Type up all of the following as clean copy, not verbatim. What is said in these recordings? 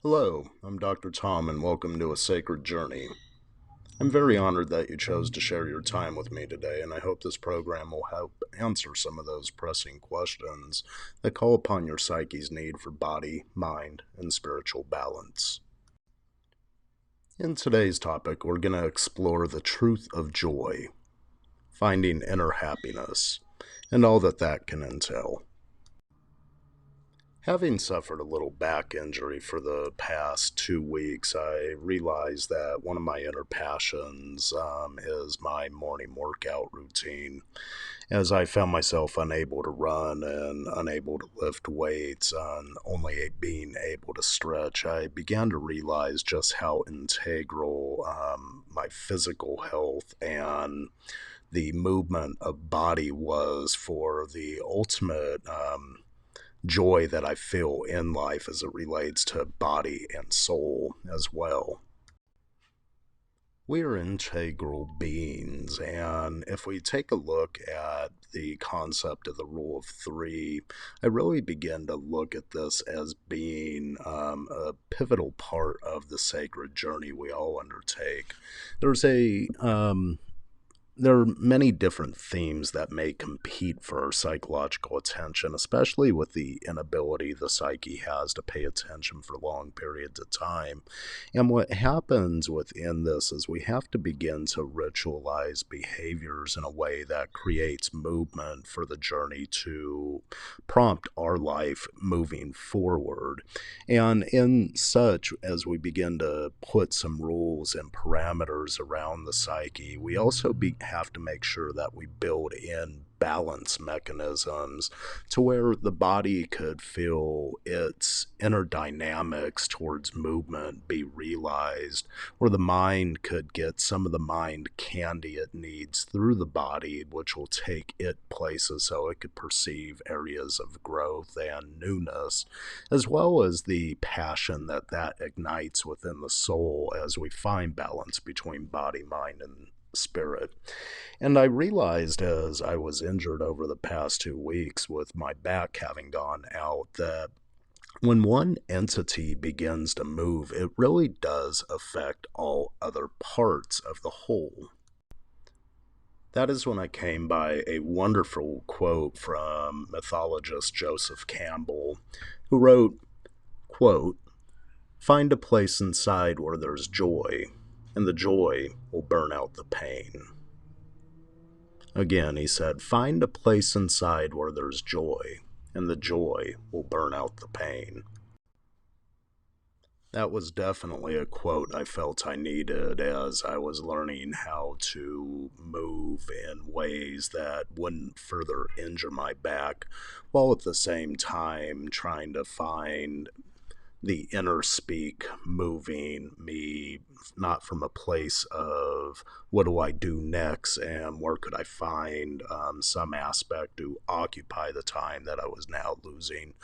Hello, I'm Dr. Tom, and welcome to A Sacred Journey. I'm very honored that you chose to share your time with me today, and I hope this program will help answer some of those pressing questions that call upon your psyche's need for body, mind, and spiritual balance. In today's topic, we're going to explore the truth of joy, finding inner happiness, and all that can entail. Having suffered a little back injury for the past 2 weeks, I realized that one of my inner passions is my morning workout routine. As I found myself unable to run and unable to lift weights and only being able to stretch, I began to realize just how integral my physical health and the movement of body was for the ultimate joy that I feel in life as it relates to body and soul as well. We are integral beings, and if we take a look at the concept of the rule of three, I really begin to look at this as being a pivotal part of the sacred journey we all undertake. There's a there are many different themes that may compete for our psychological attention, especially with the inability the psyche has to pay attention for long periods of time. And what happens within this is we have to begin to ritualize behaviors in a way that creates movement for the journey to prompt our life moving forward. And in such, as we begin to put some rules and parameters around the psyche, we also have to make sure that we build in balance mechanisms to where the body could feel its inner dynamics towards movement be realized, where the mind could get some of the mind candy it needs through the body, which will take it places so it could perceive areas of growth and newness, as well as the passion that ignites within the soul as we find balance between body, mind, and spirit. And I realized as I was injured over the past 2 weeks with my back having gone out that when one entity begins to move, it really does affect all other parts of the whole. That is when I came by a wonderful quote from mythologist Joseph Campbell, who wrote, quote, "Find a place inside where there's joy, and the joy will burn out the pain." Again, he said, "Find a place inside where there's joy, and the joy will burn out the pain." That was definitely a quote I felt I needed as I was learning how to move in ways that wouldn't further injure my back, while at the same time trying to find the inner speak moving me not from a place of what do I do next and where could I find some aspect to occupy the time that I was now losing,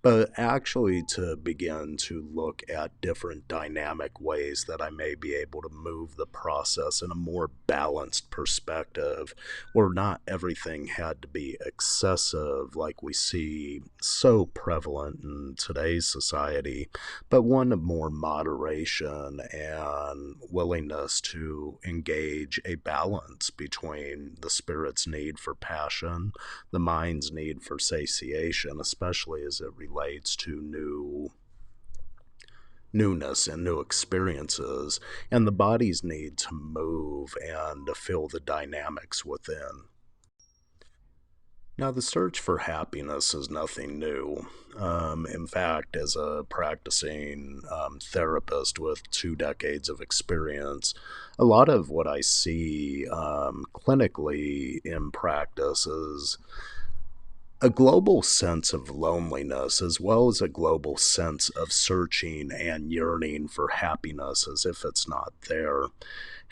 but actually to begin to look at different dynamic ways that I may be able to move the process in a more balanced perspective where not everything had to be excessive like we see so prevalent in today's society, but one of more moderation and willingness to engage a balance between the spirit's need for passion, the mind's need for satiation, especially as it relates to newness and new experiences, and the body's need to move and to feel the dynamics within. Now, the search for happiness is nothing new. In fact, as a practicing therapist with 2 decades of experience, a lot of what I see clinically in practice is a global sense of loneliness as well as a global sense of searching and yearning for happiness as if it's not there.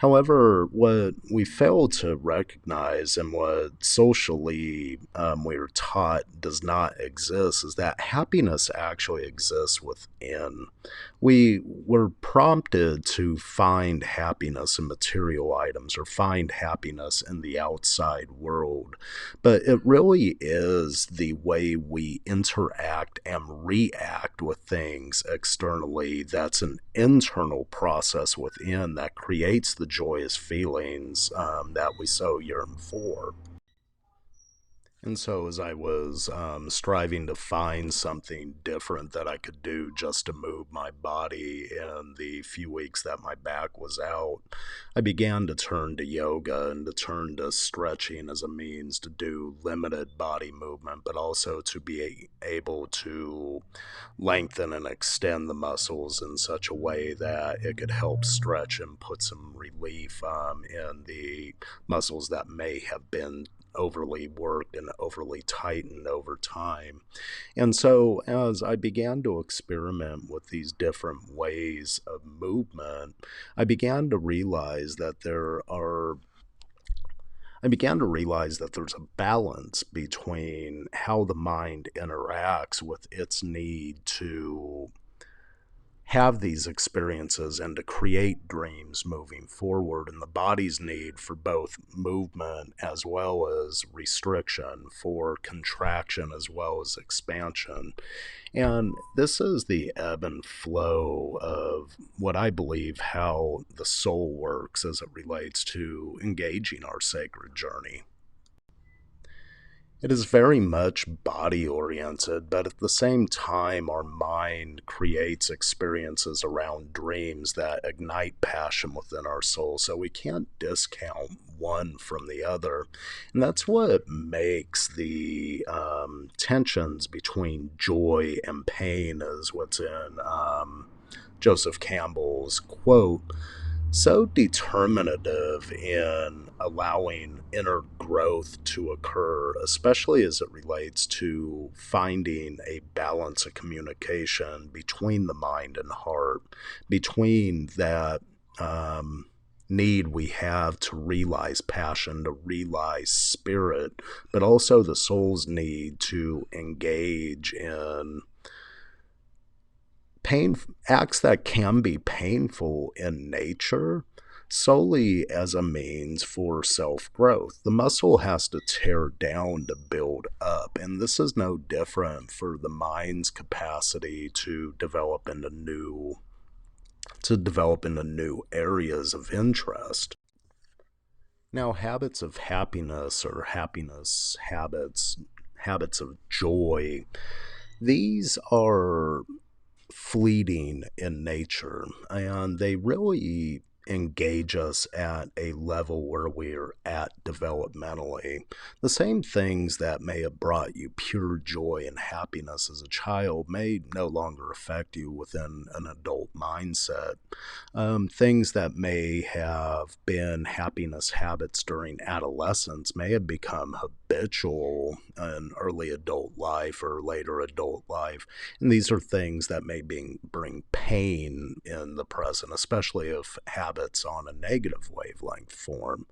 However, what we fail to recognize and what socially we are taught does not exist is that happiness actually exists within. We were prompted to find happiness in material items or find happiness in the outside world, but it really is the way we interact and react with things externally that's an internal process within that creates the joyous feelings that we so yearn for. And so, as I was striving to find something different that I could do just to move my body in the few weeks that my back was out, I began to turn to yoga and to turn to stretching as a means to do limited body movement, but also to be able to lengthen and extend the muscles in such a way that it could help stretch and put some relief in the muscles that may have been overly worked and overly tightened over time. And so, as I began to experiment with these different ways of movement, I began to realize that there are I began to realize that there's a balance between how the mind interacts with its need to have these experiences and to create dreams moving forward, and the body's need for both movement as well as restriction, for contraction as well as expansion. And this is the ebb and flow of what I believe how the soul works as it relates to engaging our sacred journey. It is very much body oriented, but at the same time, our mind creates experiences around dreams that ignite passion within our soul. So we can't discount one from the other. And that's what makes the tensions between joy and pain, is what's in Joseph Campbell's quote, so determinative in allowing inner growth to occur, especially as it relates to finding a balance of communication between the mind and heart, between that need we have to realize passion, to realize spirit, but also the soul's need to engage in pain acts that can be painful in nature solely as a means for self growth. The muscle has to tear down to build up, and this is no different for the mind's capacity to develop into new areas of interest. Now, habits of happiness or happiness habits, habits of joy, these are fleeting in nature, and they really engage us at a level where we're at developmentally. The same things that may have brought you pure joy and happiness as a child may no longer affect you within an adult mindset. Things that may have been happiness habits during adolescence may have become habitual in early adult life or later adult life. And these are things that may bring pain in the present, especially if habits on a negative wavelength form.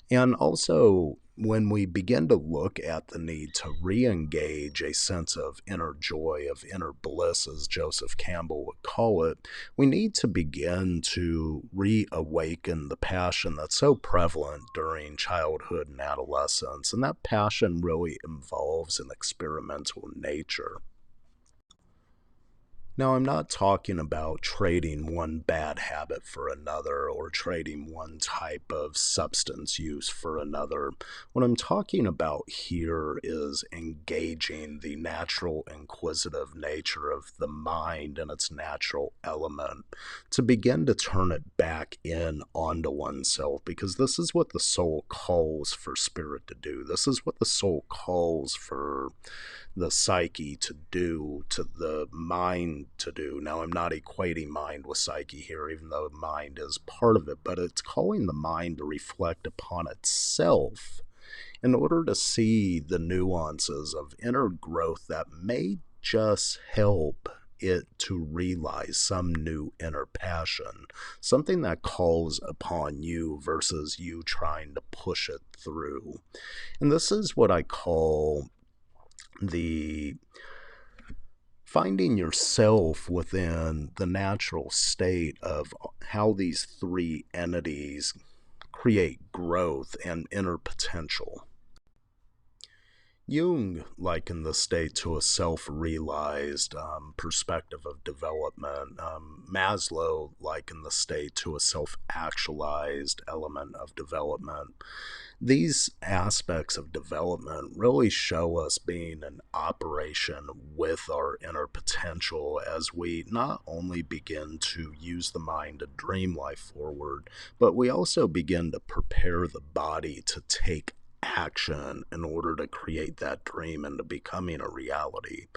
And also, when we begin to look at the need to re engage a sense of inner joy, of inner bliss, as Joseph Campbell would call it, we need to begin to reawaken the passion that's so prevalent during childhood and adolescence. And that passion really involves an experimental nature. Now, I'm not talking about trading one bad habit for another or trading one type of substance use for another. What I'm talking about here is engaging the natural inquisitive nature of the mind and its natural element to begin to turn it back in onto oneself, because this is what the soul calls for spirit to do. This is what the soul calls for the psyche to do, to the mind to do. Now, I'm not equating mind with psyche here, even though mind is part of it, but it's calling the mind to reflect upon itself in order to see the nuances of inner growth that may just help it to realize some new inner passion, something that calls upon you versus you trying to push it through. And this is what I call the finding yourself within the natural state of how these three entities create growth and inner potential. Jung likened the state to a self realized perspective of development. Maslow likened the state to a self actualized element of development. These aspects of development really show us being in operation with our inner potential as we not only begin to use the mind to dream life forward, but we also begin to prepare the body to take action in order to create that dream into becoming a reality.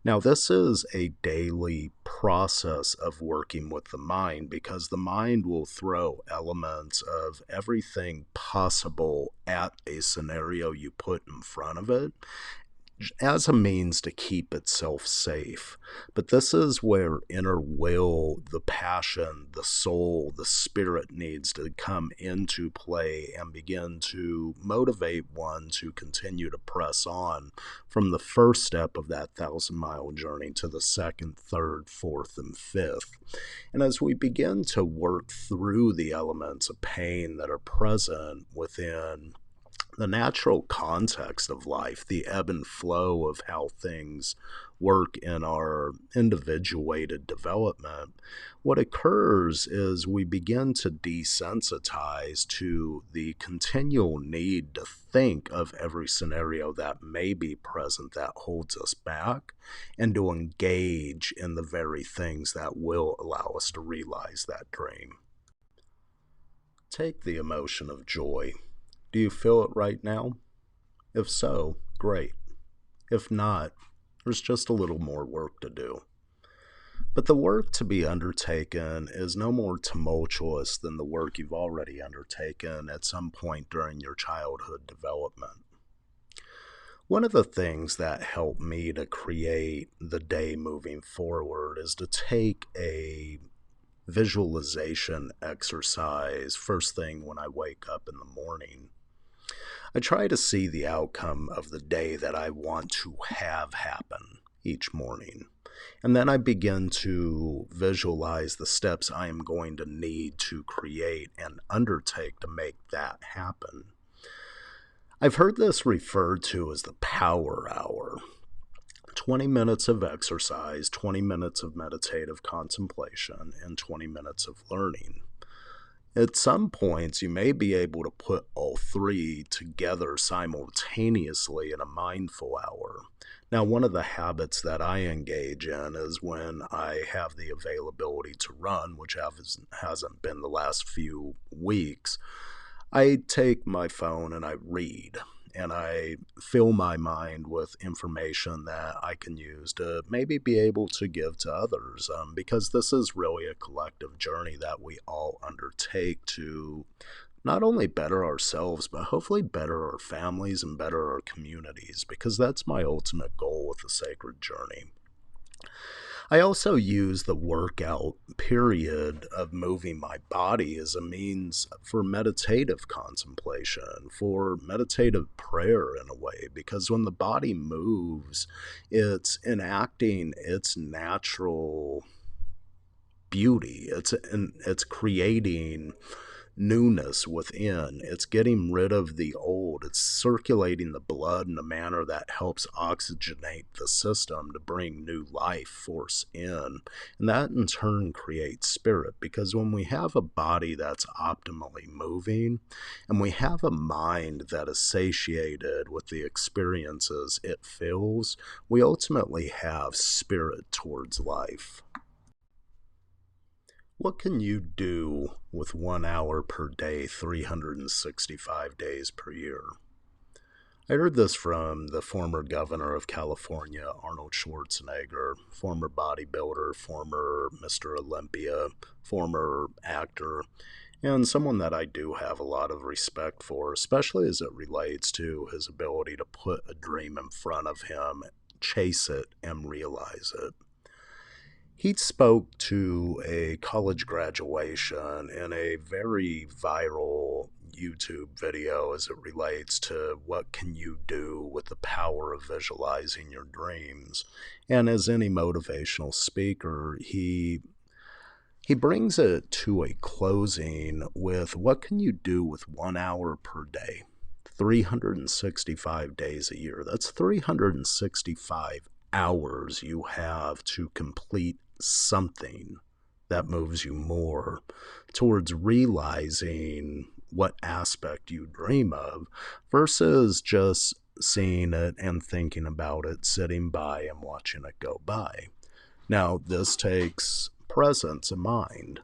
Now, this is a daily process of working with the mind because the mind will throw elements of everything possible at a scenario you put in front of it as a means to keep itself safe. But this is where inner will, the passion, the soul, the spirit needs to come into play and begin to motivate one to continue to press on from the first step of that 1,000-mile journey to the second, third, fourth, and fifth. And as we begin to work through the elements of pain that are present within the natural context of life, the ebb and flow of how things work in our individuated development, what occurs is we begin to desensitize to the continual need to think of every scenario that may be present that holds us back and to engage in the very things that will allow us to realize that dream. Take the emotion of joy. Do you feel it right now? If so, great. If not, there's just a little more work to do. But the work to be undertaken is no more tumultuous than the work you've already undertaken at some point during your childhood development. One of the things that helped me to create the day moving forward is to take a visualization exercise first thing when I wake up in the morning. I try to see the outcome of the day that I want to have happen each morning. And then I begin to visualize the steps I am going to need to create and undertake to make that happen. I've heard this referred to as the power hour. 20 minutes of exercise, 20 minutes of meditative contemplation, and 20 minutes of learning. At some points, you may be able to put all three together simultaneously in a mindful hour. Now, one of the habits that I engage in is when I have the availability to run, which hasn't been the last few weeks, I take my phone and I read. And I fill my mind with information that I can use to maybe be able to give to others, because this is really a collective journey that we all undertake to not only better ourselves, but hopefully better our families and better our communities, because that's my ultimate goal with the sacred journey. I also use the workout period of moving my body as a means for meditative contemplation, for meditative prayer in a way, because when the body moves, it's enacting its natural beauty. It's creating newness within. It's getting rid of the old. It's circulating the blood in a manner that helps oxygenate the system to bring new life force in. And that in turn creates spirit, because when we have a body that's optimally moving and we have a mind that is satiated with the experiences it feels, we ultimately have spirit towards life. What can you do with 1 hour per day, 365 days per year? I heard this from the former governor of California, Arnold Schwarzenegger, former bodybuilder, former Mr. Olympia, former actor, and someone that I do have a lot of respect for, especially as it relates to his ability to put a dream in front of him, chase it, and realize it. He spoke to a college graduation in a very viral YouTube video as it relates to what can you do with the power of visualizing your dreams. And as any motivational speaker, he brings it to a closing with what can you do with 1 hour per day? 365 days a year. That's 365 hours you have to complete something that moves you more towards realizing what aspect you dream of versus just seeing it and thinking about it, sitting by and watching it go by. Now, this takes presence of mind.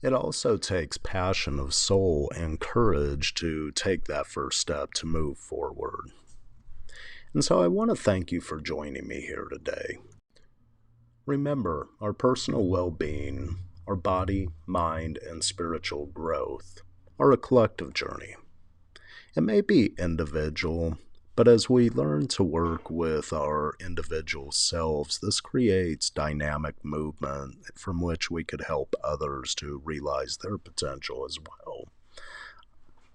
It also takes passion of soul and courage to take that first step to move forward. And so I want to thank you for joining me here today. Remember, our personal well being, our body, mind, and spiritual growth are a collective journey. It may be individual, but as we learn to work with our individual selves, this creates dynamic movement from which we could help others to realize their potential as well.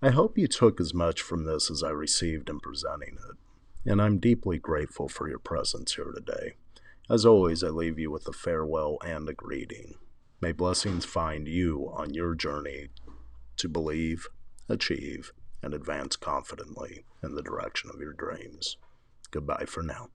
I hope you took as much from this as I received in presenting it, and I'm deeply grateful for your presence here today. As always, I leave you with a farewell and a greeting. May blessings find you on your journey to believe, achieve, and advance confidently in the direction of your dreams. Goodbye for now.